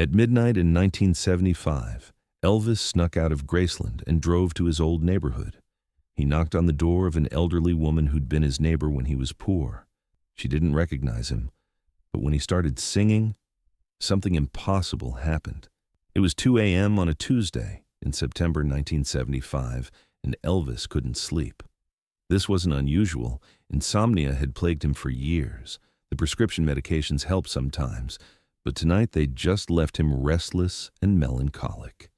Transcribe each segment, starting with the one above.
At midnight in 1975, Elvis snuck out of Graceland and drove to his old neighborhood. He knocked on the door of an elderly woman who'd been his neighbor when he was poor. She didn't recognize him, but when he started singing, something impossible happened. It was 2 a.m. on a Tuesday in September 1975, and Elvis couldn't sleep. This wasn't unusual. Insomnia had plagued him for years. The prescription medications helped sometimes, but tonight they just left him restless and melancholic.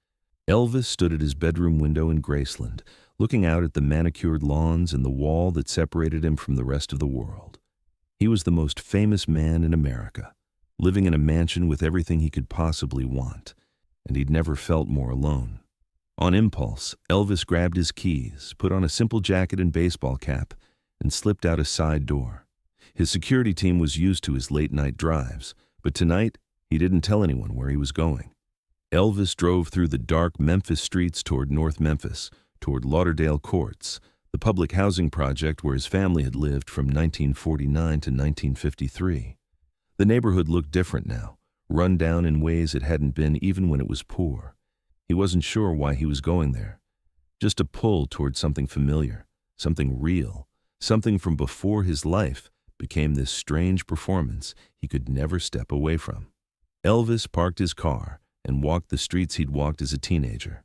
Elvis stood at his bedroom window in Graceland, looking out at the manicured lawns and the wall that separated him from the rest of the world. He was the most famous man in America, living in a mansion with everything he could possibly want, and he'd never felt more alone. On impulse, Elvis grabbed his keys, put on a simple jacket and baseball cap, and slipped out a side door. His security team was used to his late-night drives, but tonight he didn't tell anyone where he was going. Elvis drove through the dark Memphis streets toward North Memphis, toward Lauderdale Courts, the public housing project where his family had lived from 1949 to 1953. The neighborhood looked different now, run down in ways it hadn't been even when it was poor. He wasn't sure why he was going there. Just a pull toward something familiar, something real, something from before his life became this strange performance he could never step away from. Elvis parked his car and walked the streets he'd walked as a teenager.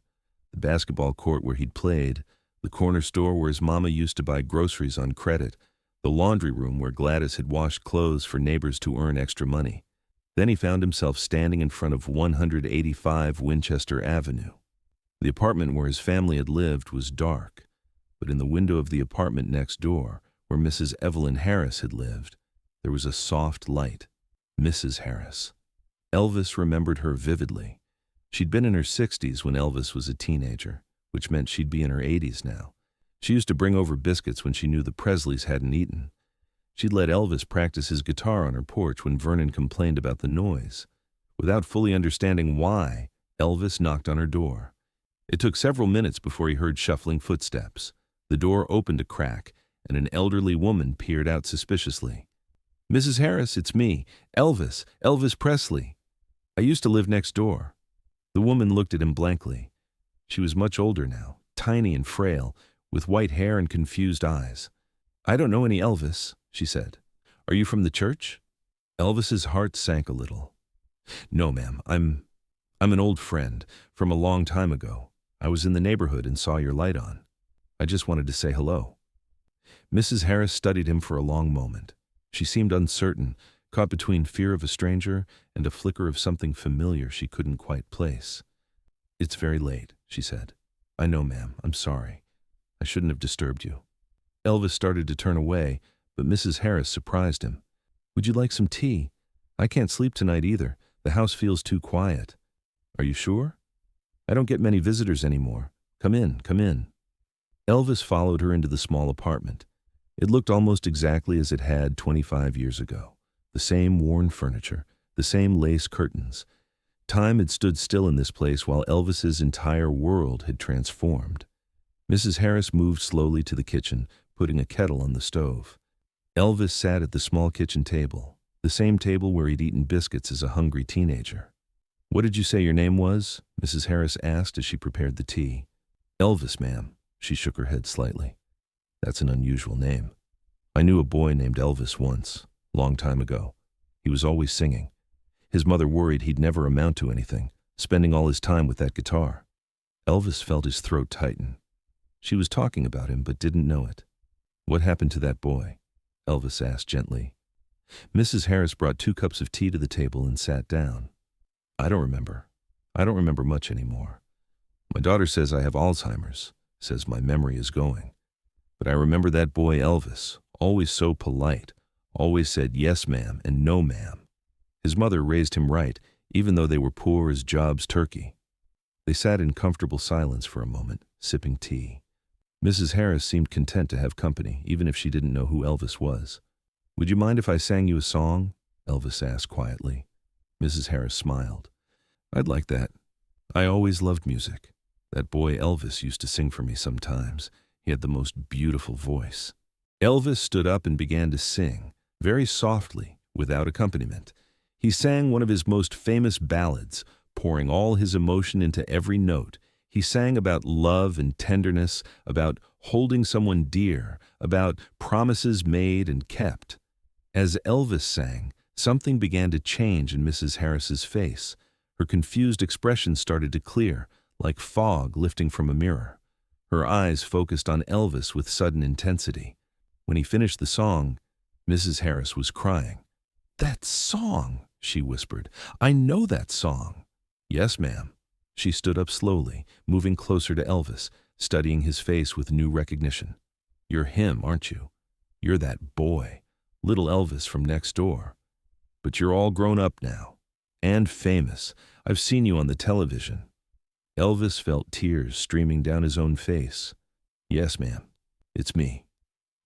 The basketball court where he'd played, the corner store where his mama used to buy groceries on credit, the laundry room where Gladys had washed clothes for neighbors to earn extra money. Then he found himself standing in front of 185 Winchester Avenue. The apartment where his family had lived was dark, but in the window of the apartment next door, where Mrs. Evelyn Harris had lived, there was a soft light. Mrs. Harris. Elvis remembered her vividly. She'd been in her 60s when Elvis was a teenager, which meant she'd be in her 80s now. She used to bring over biscuits when she knew the Presleys hadn't eaten. She'd let Elvis practice his guitar on her porch when Vernon complained about the noise. Without fully understanding why, Elvis knocked on her door. It took several minutes before he heard shuffling footsteps. The door opened a crack, and an elderly woman peered out suspiciously. "Mrs. Harris, it's me, Elvis Presley. I used to live next door." The woman looked at him blankly. She was much older now, tiny and frail, with white hair and confused eyes. "I don't know any Elvis," she said. "Are you from the church?" Elvis's heart sank a little. "No, ma'am, I'm an old friend from a long time ago. I was in the neighborhood and saw your light on. I just wanted to say hello." Mrs. Harris studied him for a long moment. She seemed uncertain, caught between fear of a stranger and a flicker of something familiar she couldn't quite place. "It's very late," she said. "I know, ma'am. I'm sorry. I shouldn't have disturbed you." Elvis started to turn away, but Mrs. Harris surprised him. "Would you like some tea? I can't sleep tonight either. The house feels too quiet." "Are you sure? I don't get many visitors anymore. Come in, come in." Elvis followed her into the small apartment. It looked almost exactly as it had 25 years ago. The same worn furniture, the same lace curtains. Time had stood still in this place while Elvis's entire world had transformed. Mrs. Harris moved slowly to the kitchen, putting a kettle on the stove. Elvis sat at the small kitchen table, the same table where he'd eaten biscuits as a hungry teenager. "What did you say your name was?" Mrs. Harris asked as she prepared the tea. "Elvis, ma'am." She shook her head slightly. "That's an unusual name. I knew a boy named Elvis once, long time ago. He was always singing. His mother worried he'd never amount to anything, spending all his time with that guitar." Elvis felt his throat tighten. She was talking about him but didn't know it. "What happened to that boy?" Elvis asked gently. Mrs. Harris brought 2 cups of tea to the table and sat down. "I don't remember. I don't remember much anymore. My daughter says I have Alzheimer's, says my memory is going. But I remember that boy Elvis, always so polite, always said yes ma'am and no ma'am. His mother raised him right, even though they were poor as Job's turkey." They sat in comfortable silence for a moment, sipping tea. Mrs. Harris seemed content to have company, even if she didn't know who Elvis was. "Would you mind if I sang you a song?" Elvis asked quietly. Mrs. Harris smiled. "I'd like that. I always loved music. That boy Elvis used to sing for me sometimes. He had the most beautiful voice." Elvis stood up and began to sing, very softly, without accompaniment. He sang one of his most famous ballads, pouring all his emotion into every note. He sang about love and tenderness, about holding someone dear, about promises made and kept. As Elvis sang, something began to change in Mrs. Harris's face. Her confused expression started to clear, like fog lifting from a mirror. Her eyes focused on Elvis with sudden intensity. When he finished the song, Mrs. Harris was crying. "That song," she whispered. "I know that song." "Yes, ma'am." She stood up slowly, moving closer to Elvis, studying his face with new recognition. "You're him, aren't you? You're that boy, little Elvis from next door. But you're all grown up now. And famous. I've seen you on the television." Elvis felt tears streaming down his own face. "Yes, ma'am. It's me."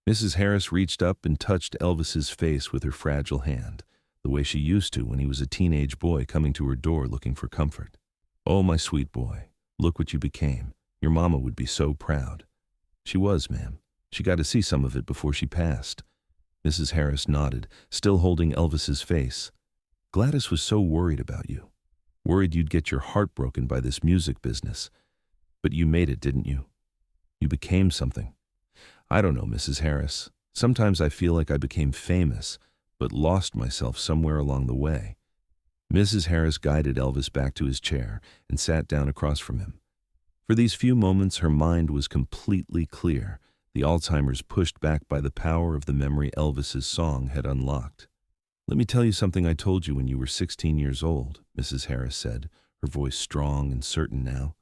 Mrs. Harris reached up and touched Elvis's face with her fragile hand, the way she used to when he was a teenage boy coming to her door looking for comfort. "Oh, my sweet boy, look what you became. Your mama would be so proud." "She was, ma'am. She got to see some of it before she passed." Mrs. Harris nodded, still holding Elvis's face. "Gladys was so worried about you. Worried you'd get your heart broken by this music business. But you made it, didn't you? You became something. I don't know, Mrs. Harris. Sometimes I feel like I became famous, but lost myself somewhere along the way." Mrs. Harris guided Elvis back to his chair and sat down across from him. For these few moments, her mind was completely clear, the Alzheimer's pushed back by the power of the memory Elvis's song had unlocked. "Let me tell you something I told you when you were 16 years old," Mrs. Harris said, her voice strong and certain now.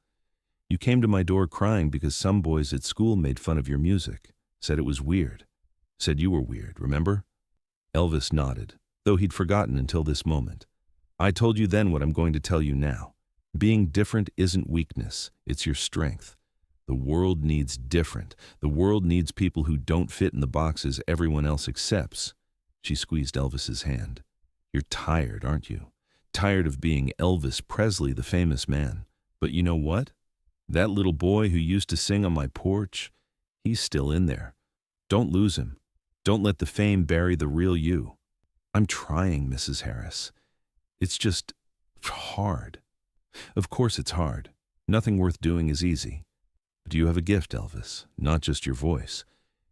"You came to my door crying because some boys at school made fun of your music, said it was weird, said you were weird, remember?" Elvis nodded, though he'd forgotten until this moment. "I told you then what I'm going to tell you now. Being different isn't weakness, it's your strength. The world needs different. The world needs people who don't fit in the boxes everyone else accepts." She squeezed Elvis's hand. "You're tired, aren't you? Tired of being Elvis Presley, the famous man. But you know what? That little boy who used to sing on my porch, he's still in there. Don't lose him. Don't let the fame bury the real you." "I'm trying, Mrs. Harris. It's just hard." "Of course it's hard. Nothing worth doing is easy. But you have a gift, Elvis, not just your voice.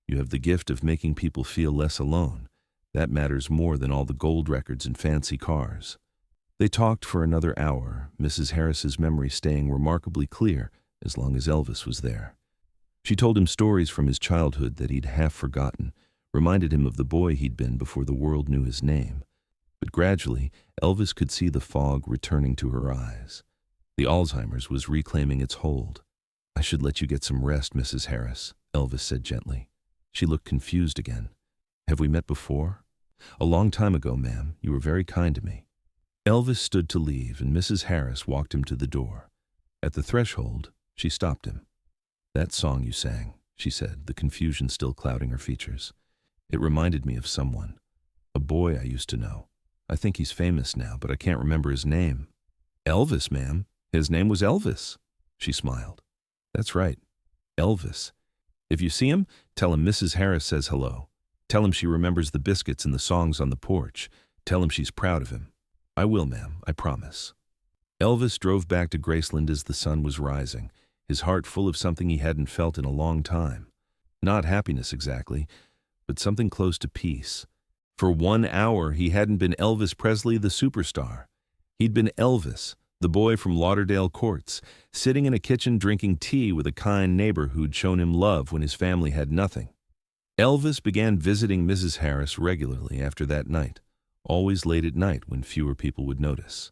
You have the gift of making people feel less alone. That matters more than all the gold records and fancy cars." They talked for another hour, Mrs. Harris's memory staying remarkably clear as long as Elvis was there. She told him stories from his childhood that he'd half forgotten, reminded him of the boy he'd been before the world knew his name. But gradually, Elvis could see the fog returning to her eyes. The Alzheimer's was reclaiming its hold. "I should let you get some rest, Mrs. Harris," Elvis said gently. She looked confused again. "Have we met before?" "A long time ago, ma'am. You were very kind to me." Elvis stood to leave, and Mrs. Harris walked him to the door. At the threshold, she stopped him. "That song you sang," she said, the confusion still clouding her features. "It reminded me of someone. A boy I used to know. I think he's famous now, but I can't remember his name." "Elvis, ma'am. His name was Elvis." She smiled. "That's right. Elvis. If you see him, tell him Mrs. Harris says hello. Tell him she remembers the biscuits and the songs on the porch. Tell him she's proud of him." "I will, ma'am. I promise." Elvis drove back to Graceland as the sun was rising, his heart full of something he hadn't felt in a long time. Not happiness exactly, but something close to peace. For 1 hour, he hadn't been Elvis Presley, the superstar. He'd been Elvis, the boy from Lauderdale Courts, sitting in a kitchen drinking tea with a kind neighbor who'd shown him love when his family had nothing. Elvis began visiting Mrs. Harris regularly after that night, always late at night when fewer people would notice.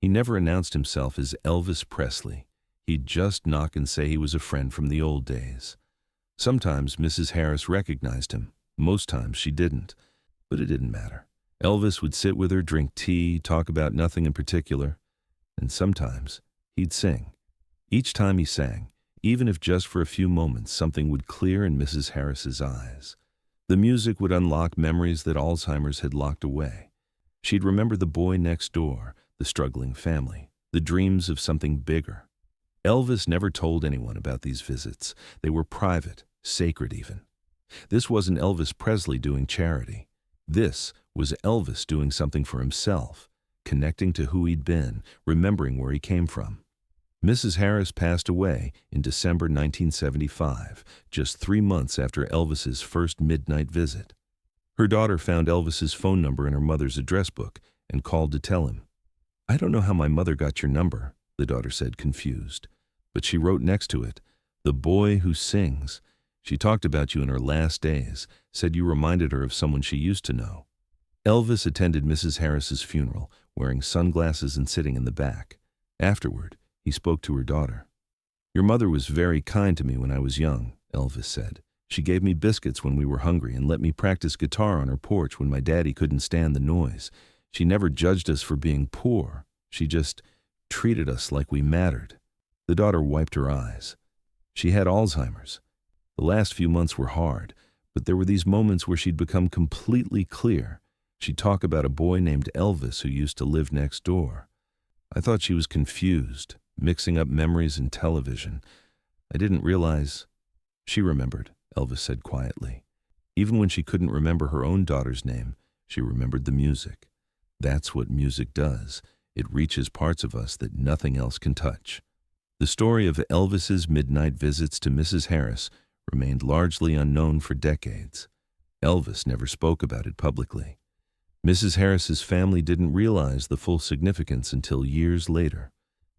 He never announced himself as Elvis Presley. He'd just knock and say he was a friend from the old days. Sometimes Mrs. Harris recognized him. Most times she didn't. But it didn't matter. Elvis would sit with her, drink tea, talk about nothing in particular. And sometimes he'd sing. Each time he sang, even if just for a few moments, something would clear in Mrs. Harris's eyes. The music would unlock memories that Alzheimer's had locked away. She'd remember the boy next door, the struggling family, the dreams of something bigger. Elvis never told anyone about these visits. They were private, sacred even. This wasn't Elvis Presley doing charity. This was Elvis doing something for himself, connecting to who he'd been, remembering where he came from. Mrs. Harris passed away in December 1975, just 3 months after Elvis's first midnight visit. Her daughter found Elvis's phone number in her mother's address book and called to tell him. "I don't know how my mother got your number," the daughter said, confused. But she wrote next to it, "The boy who sings. She talked about you in her last days, said you reminded her of someone she used to know." Elvis attended Mrs. Harris's funeral, wearing sunglasses and sitting in the back. Afterward, he spoke to her daughter. "Your mother was very kind to me when I was young," Elvis said. "She gave me biscuits when we were hungry and let me practice guitar on her porch when my daddy couldn't stand the noise. She never judged us for being poor. She just treated us like we mattered." The daughter wiped her eyes. She had Alzheimer's. The last few months were hard, but there were these moments where she'd become completely clear. She'd talk about a boy named Elvis who used to live next door. "I thought she was confused, mixing up memories and television. I didn't realize—" She remembered, Elvis said quietly. Even when she couldn't remember her own daughter's name, she remembered the music. That's what music does. It reaches parts of us that nothing else can touch. The story of Elvis's midnight visits to Mrs. Harris remained largely unknown for decades. Elvis never spoke about it publicly. Mrs. Harris's family didn't realize the full significance until years later.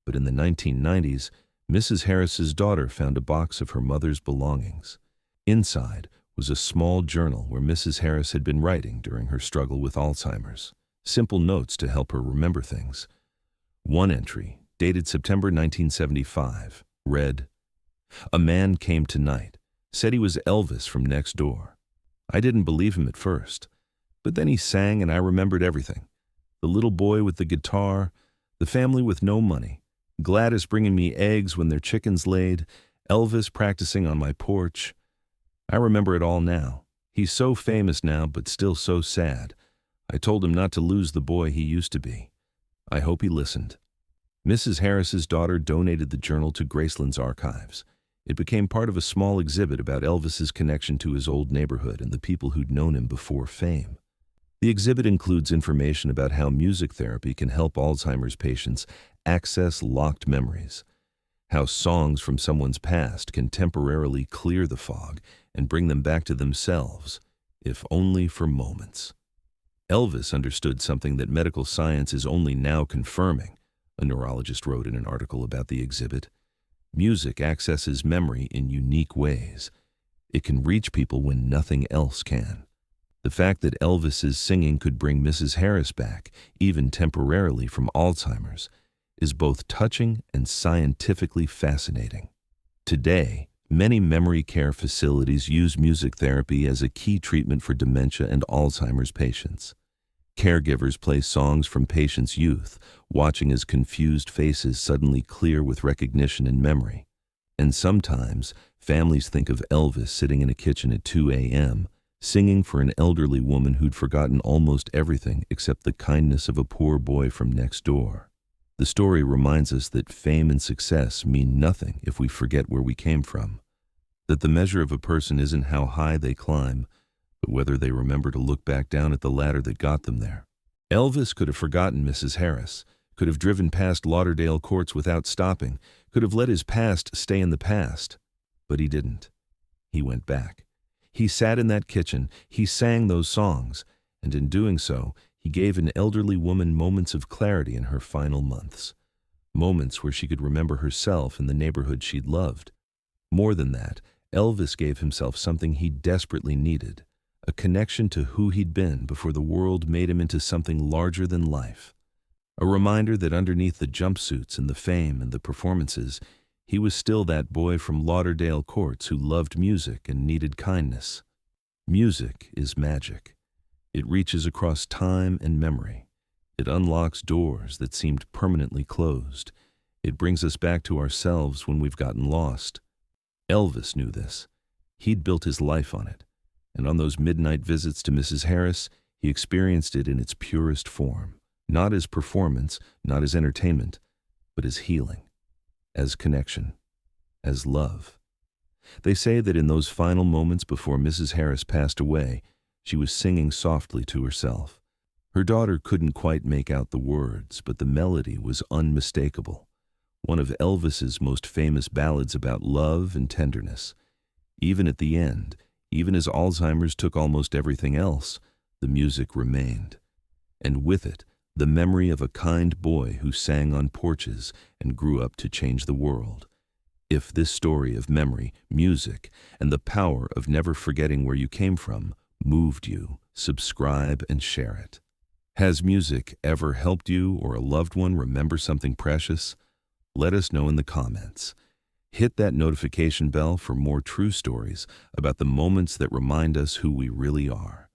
But in the 1990s, Mrs. Harris's daughter found a box of her mother's belongings. Inside was a small journal where Mrs. Harris had been writing during her struggle with Alzheimer's. Simple notes to help her remember things. One entry, dated September 1975, read, "A man came tonight, said he was Elvis from next door. I didn't believe him at first, but then he sang and I remembered everything. The little boy with the guitar, the family with no money, Gladys bringing me eggs when their chickens laid, Elvis practicing on my porch. I remember it all now. He's so famous now, but still so sad. I told him not to lose the boy he used to be. I hope he listened." Mrs. Harris's daughter donated the journal to Graceland's archives. It became part of a small exhibit about Elvis's connection to his old neighborhood and the people who'd known him before fame. The exhibit includes information about how music therapy can help Alzheimer's patients access locked memories, how songs from someone's past can temporarily clear the fog and bring them back to themselves, if only for moments. Elvis understood something that medical science is only now confirming, a neurologist wrote in an article about the exhibit. Music accesses memory in unique ways. It can reach people when nothing else can. The fact that Elvis's singing could bring Mrs. Harris back, even temporarily, from Alzheimer's, is both touching and scientifically fascinating. Today, many memory care facilities use music therapy as a key treatment for dementia and Alzheimer's patients. Caregivers play songs from patients' youth, watching as confused faces suddenly clear with recognition and memory. And sometimes, families think of Elvis sitting in a kitchen at 2 a.m., singing for an elderly woman who'd forgotten almost everything except the kindness of a poor boy from next door. The story reminds us that fame and success mean nothing if we forget where we came from, that the measure of a person isn't how high they climb, but whether they remember to look back down at the ladder that got them there. Elvis could have forgotten Mrs. Harris, could have driven past Lauderdale courts without stopping, could have let his past stay in the past, but he didn't. He went back. He sat in that kitchen, he sang those songs, and in doing so, he gave an elderly woman moments of clarity in her final months. Moments where she could remember herself and the neighborhood she'd loved. More than that, Elvis gave himself something he desperately needed, a connection to who he'd been before the world made him into something larger than life. A reminder that underneath the jumpsuits and the fame and the performances, he was still that boy from Lauderdale courts who loved music and needed kindness. Music is magic. It reaches across time and memory. It unlocks doors that seemed permanently closed. It brings us back to ourselves when we've gotten lost. Elvis knew this. He'd built his life on it. And on those midnight visits to Mrs. Harris, he experienced it in its purest form, not as performance, not as entertainment, but as healing, as connection, as love. They say that in those final moments before Mrs. Harris passed away, she was singing softly to herself. Her daughter couldn't quite make out the words, but the melody was unmistakable. One of Elvis's most famous ballads about love and tenderness. Even at the end, even as Alzheimer's took almost everything else, the music remained. And with it, the memory of a kind boy who sang on porches and grew up to change the world. If this story of memory, music, and the power of never forgetting where you came from moved you, subscribe and share it. Has music ever helped you or a loved one remember something precious? Let us know in the comments. Hit that notification bell for more true stories about the moments that remind us who we really are.